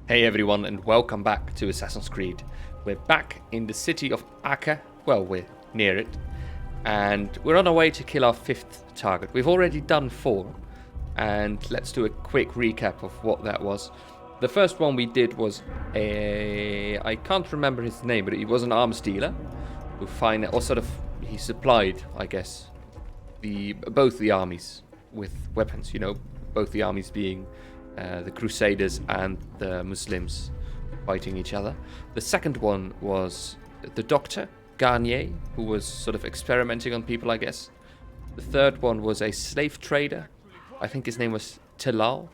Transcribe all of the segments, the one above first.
Hey everyone, and welcome back to Assassin's Creed. We're back in the city of Acre. Well, we're near it. And we're on our way to kill our fifth target. We've already done 4. And let's do a quick recap of what that was. The first one we did was I can't remember his name, but he was an arms dealer who he supplied, I guess, both the armies with weapons, both the armies being the Crusaders and the Muslims fighting each other. The second one was the doctor, Garnier, who was sort of experimenting on people, I guess. The third one was a slave trader. I think his name was Tilal.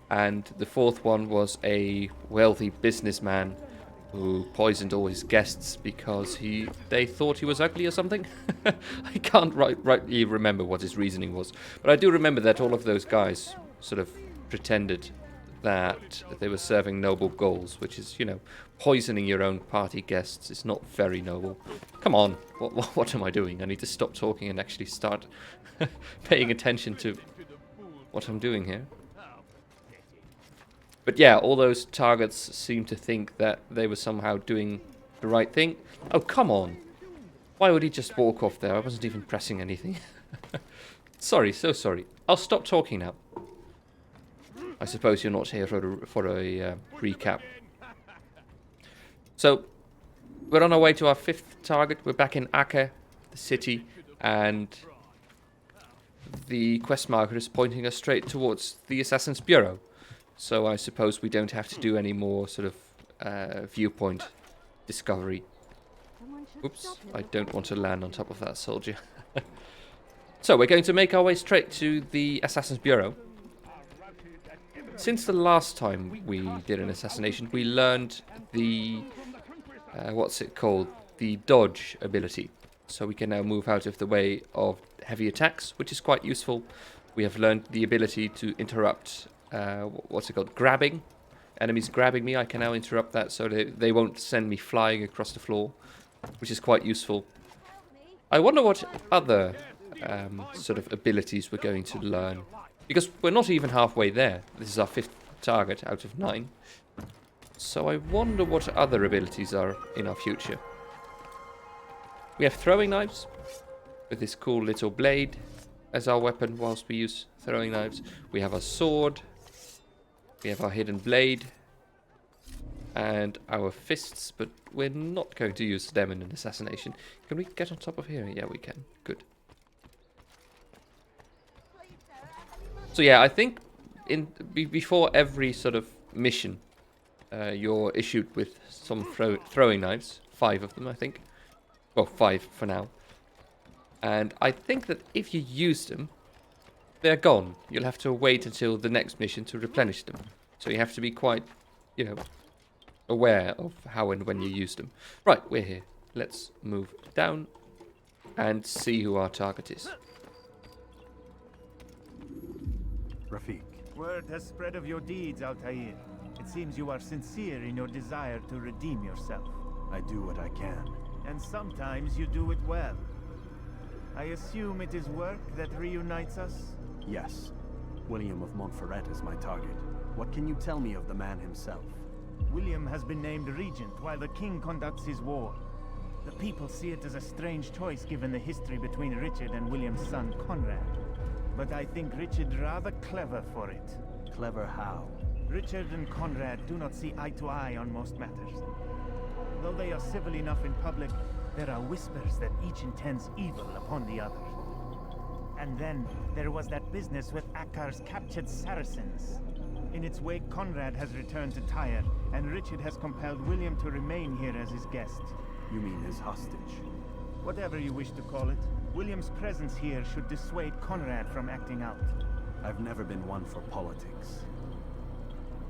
And the fourth one was a wealthy businessman who poisoned all his guests because they thought he was ugly or something. I can't rightly remember what his reasoning was. But I do remember that all of those guys sort of pretended that they were serving noble goals, which is, poisoning your own party guests is not very noble. Come on, what am I doing? I need to stop talking and actually start paying attention to what I'm doing here. But yeah, all those targets seem to think that they were somehow doing the right thing. Oh, come on. Why would he just walk off there? I wasn't even pressing anything. Sorry, so sorry. I'll stop talking now. I suppose you're not here for a recap. So, we're on our way to our 5th target. We're back in Acre, the city, and the quest marker is pointing us straight towards the Assassin's Bureau. So I suppose we don't have to do any more sort of viewpoint discovery. Oops, I don't want to land on top of that soldier. So we're going to make our way straight to the Assassin's Bureau. Since the last time we did an assassination, we learned the, what's it called? The dodge ability. So we can now move out of the way of heavy attacks, which is quite useful. We have learned the ability to interrupt, what's it called? Grabbing. Enemies grabbing me, I can now interrupt that so they won't send me flying across the floor, which is quite useful. I wonder what other sort of abilities we're going to learn. Because we're not even halfway there. This is our 5th target out of 9. So I wonder what other abilities are in our future. We have throwing knives with this cool little blade as our weapon whilst we use throwing knives. We have our sword. We have our hidden blade. And our fists, but we're not going to use them in an assassination. Can we get on top of here? Yeah, we can. Good. So yeah, I think before every sort of mission, you're issued with some throwing knives. 5 of them, I think. Well, 5 for now. And I think that if you use them, they're gone. You'll have to wait until the next mission to replenish them. So you have to be quite, aware of how and when you use them. Right, we're here. Let's move down and see who our target is. Rafik. Word has spread of your deeds, Altair. It seems you are sincere in your desire to redeem yourself. I do what I can. And sometimes you do it well. I assume it is work that reunites us? Yes. William of Montferrat is my target. What can you tell me of the man himself? William has been named regent while the king conducts his war. The people see it as a strange choice given the history between Richard and William's son Conrad. But I think Richard rather clever for it. Clever how? Richard and Conrad do not see eye to eye on most matters. Though they are civil enough in public, there are whispers that each intends evil upon the other. And then there was that business with Acre's captured Saracens. In its wake, Conrad has returned to Tyre, and Richard has compelled William to remain here as his guest. You mean his hostage? Whatever you wish to call it, William's presence here should dissuade Conrad from acting out. I've never been one for politics.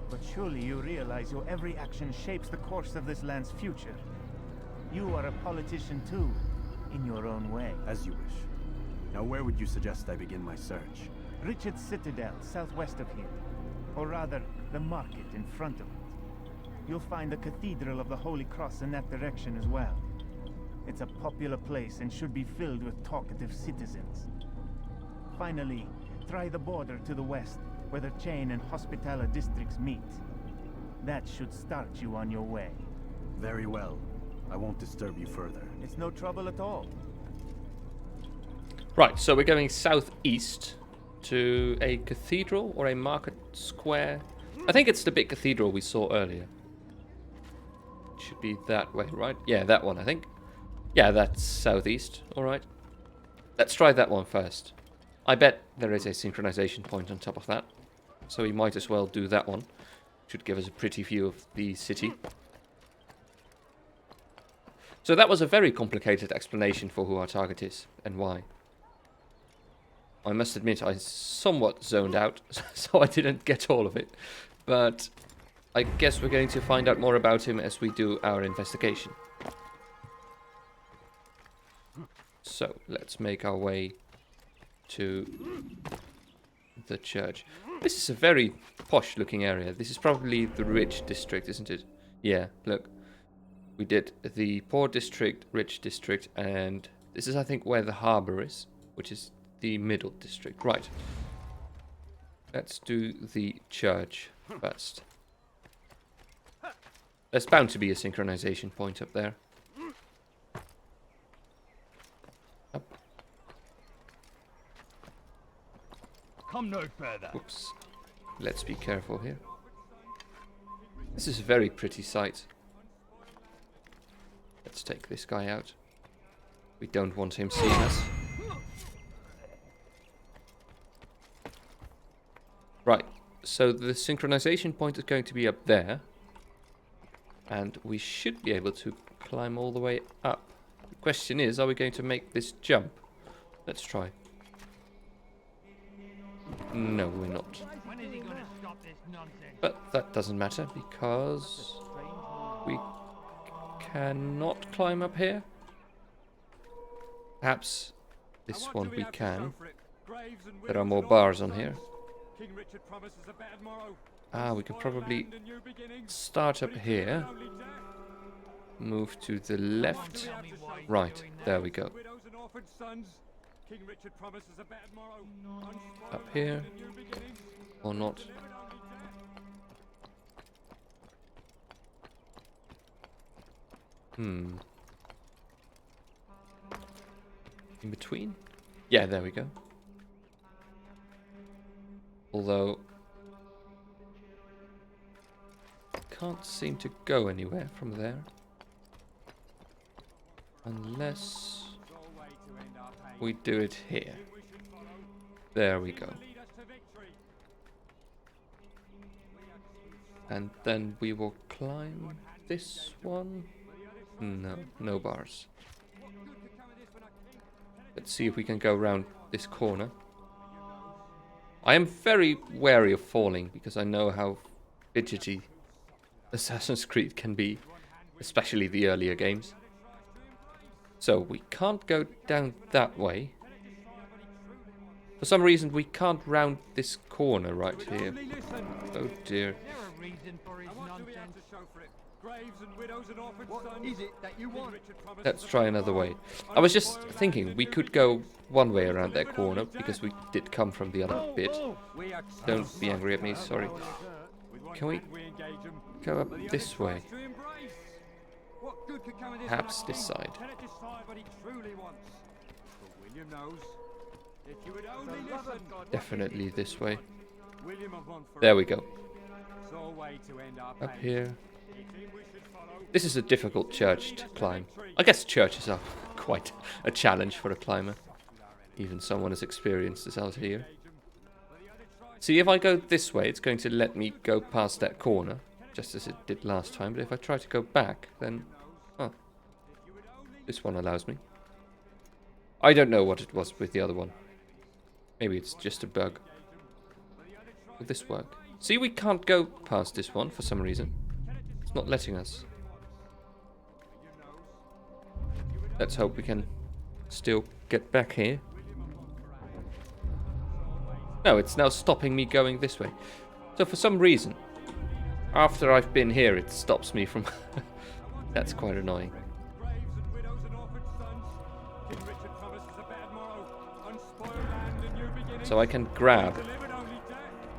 But surely you realize your every action shapes the course of this land's future. You are a politician too, in your own way. As you wish. Now where would you suggest I begin my search? Richard's Citadel, southwest of here. Or rather, the market in front of it. You'll find the Cathedral of the Holy Cross in that direction as well. It's a popular place and should be filled with talkative citizens. Finally, try the border to the west, where the Chain and Hospitaller districts meet. That should start you on your way. Very well. I won't disturb you further. It's no trouble at all. Right, so we're going southeast to a cathedral or a market square. I think it's the big cathedral we saw earlier. Should be that way, right? Yeah, that one, I think. Yeah, that's southeast. All right. Let's try that one first. I bet there is a synchronization point on top of that. So we might as well do that one. Should give us a pretty view of the city. So that was a very complicated explanation for who our target is and why. I must admit I somewhat zoned out, so I didn't get all of it. But I guess we're going to find out more about him as we do our investigation. So let's make our way to the church. This is a very posh looking area. This is probably the rich district, isn't it? Yeah, look. We did the poor district, rich district, and this is, I think, where the harbor is, which is the middle district. Right. Let's do the church first. There's bound to be a synchronization point up there. Up. Come no further. Oops. Let's be careful here. This is a very pretty sight. Let's take this guy out. We don't want him seeing us. Right, so the synchronization point is going to be up there. And we should be able to climb all the way up. The question is, are we going to make this jump? Let's try. No, we're not. When is he gonna stop this nonsense? But that doesn't matter because we cannot climb up here. Perhaps this one we can. There are more bars on here. Ah, we can probably start up here. Move to the left. Right, there we go. Up here. Or not. In between? Yeah, there we go. Although can't seem to go anywhere from there. Unless we do it here. There we go. And then we will climb this one. No, no bars. Let's see if we can go around this corner. I am very wary of falling because I know how fidgety Assassin's Creed can be, especially the earlier games. So we can't go down that way. For some reason we can't round this corner right here. Oh dear. Let's try another way. I was just thinking we could go one way around that corner because we did come from the other bit. Don't be angry at me, sorry. Can we go up this way? Perhaps this side. Definitely this way. There we go. Up here. This is a difficult church to climb. I guess churches are quite a challenge for a climber. Even someone as experienced as Altair. See, if I go this way, it's going to let me go past that corner, just as it did last time. But if I try to go back, then... Oh. This one allows me. I don't know what it was with the other one. Maybe it's just a bug. Will this work? See, we can't go past this one for some reason. It's not letting us. Let's hope we can still get back here. No, it's now stopping me going this way. So for some reason, after I've been here, it stops me from... That's quite annoying. So I can grab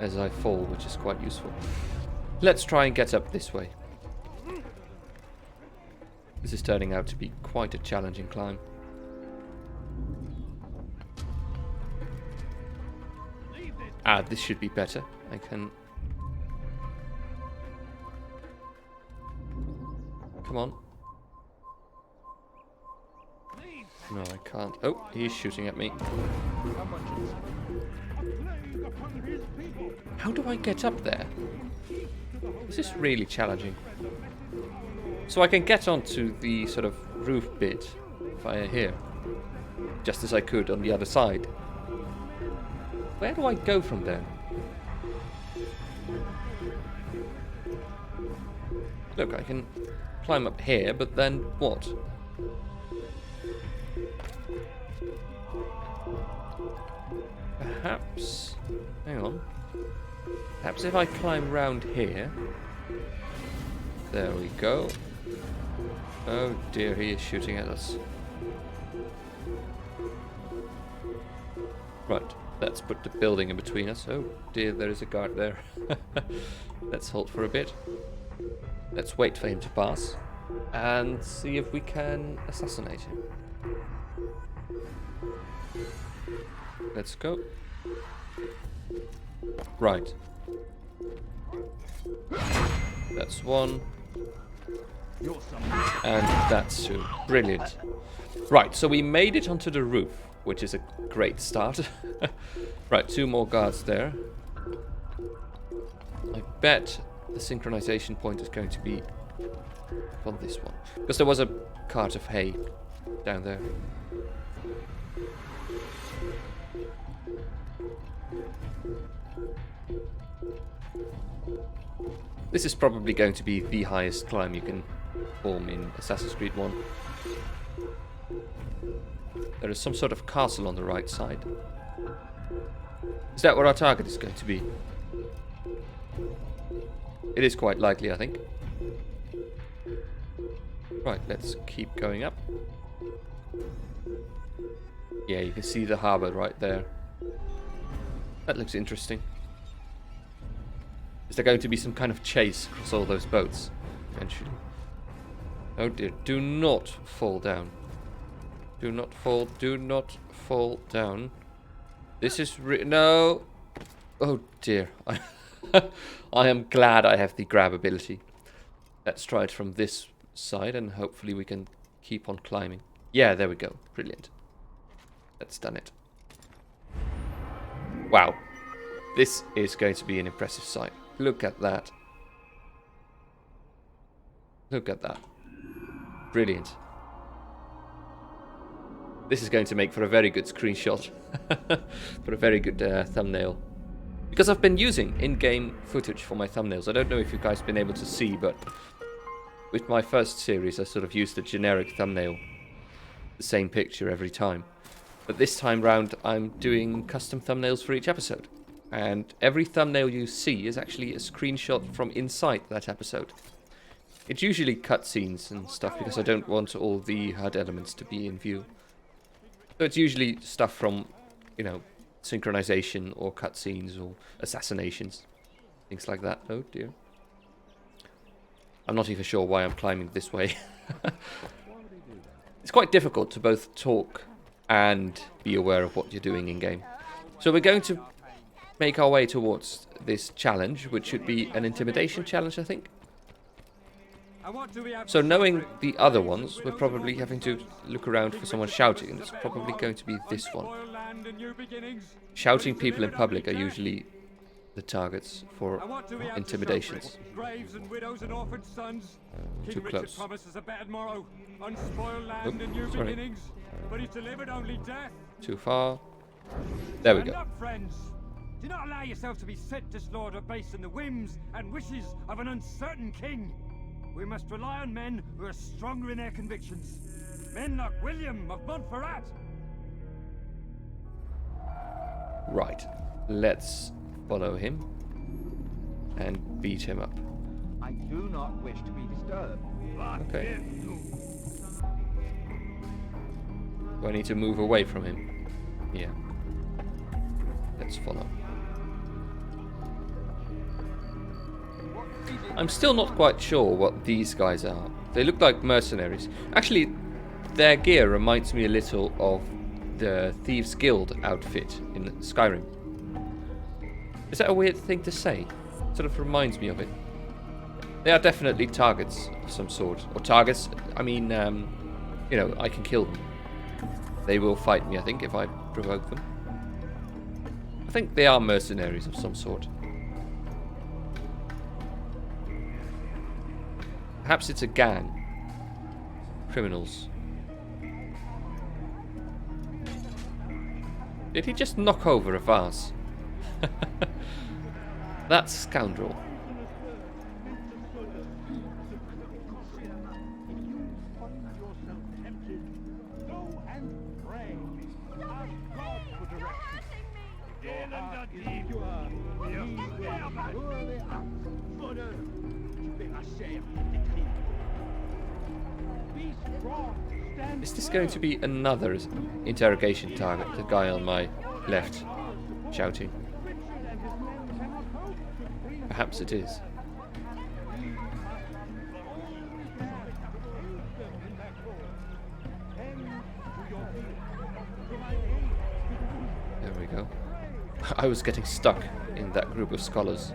as I fall, which is quite useful. Let's try and get up this way. This is turning out to be quite a challenging climb. Ah, this should be better. I can... Come on. No, I can't. Oh, he's shooting at me. How do I get up there? This is really challenging. So I can get onto the sort of roof bit via here, just as I could on the other side. Where do I go from there? Look, I can climb up here, but then what? Perhaps... Hang on. Perhaps if I climb round here... There we go. Oh dear, he is shooting at us. Right, let's put the building in between us. Oh dear, there is a guard there. Let's halt for a bit. Let's wait for him to pass. And see if we can assassinate him. Let's go. Right. That's one. And that's two. Brilliant. Right, so we made it onto the roof, which is a great start. Right, two more guards there. I bet the synchronization point is going to be on this one. Because there was a cart of hay down there. This is probably going to be the highest climb you can perform in Assassin's Creed 1. There is some sort of castle on the right side. Is that where our target is going to be? It is quite likely, I think. Right, let's keep going up. Yeah, you can see the harbour right there. That looks interesting. Is there going to be some kind of chase across all those boats eventually? Oh dear, do not fall down. Do not fall down. This is no. Oh dear. I am glad I have the grab ability. Let's try it from this side and hopefully we can keep on climbing. Yeah, there we go. Brilliant. That's done it. Wow. This is going to be an impressive sight. Look at that. Look at that. Brilliant. This is going to make for a very good screenshot. For a very good thumbnail. Because I've been using in-game footage for my thumbnails. I don't know if you guys have been able to see, but with my first series I sort of used a generic thumbnail. The same picture every time. But this time round I'm doing custom thumbnails for each episode. And every thumbnail you see is actually a screenshot from inside that episode. It's usually cutscenes and stuff because I don't want all the HUD elements to be in view. So it's usually stuff from, you know, synchronization or cutscenes or assassinations. Things like that. Oh dear. I'm not even sure why I'm climbing this way. It's quite difficult to both talk and be aware of what you're doing in game. So we're going to make our way towards this challenge, which should be an intimidation challenge, I think. So knowing the other ones, we're probably having to look around for someone shouting, and it's probably going to be this one. Shouting people in public are usually the targets for intimidations. Too close. Oops, sorry. Too far. There we go. Do not allow yourself to be sent to slaughter based on the whims and wishes of an uncertain king. We must rely on men who are stronger in their convictions. Men like William of Montferrat. Right. Let's follow him and beat him up. I do not wish to be disturbed. Okay. Do I need to move away from him? Yeah. Let's follow. I'm still not quite sure what these guys are. They look like mercenaries. Actually, their gear reminds me a little of the Thieves Guild outfit in Skyrim. Is that a weird thing to say? Sort of reminds me of it. They are definitely targets of some sort. Or targets, I mean, you know, I can kill them. They will fight me, I think, if I provoke them. I think they are mercenaries of some sort. Perhaps it's a gang. Criminals. Did he just knock over a vase? That scoundrel. Is this going to be another interrogation target? The guy on my left shouting. Perhaps it is. There we go. I was getting stuck in that group of scholars.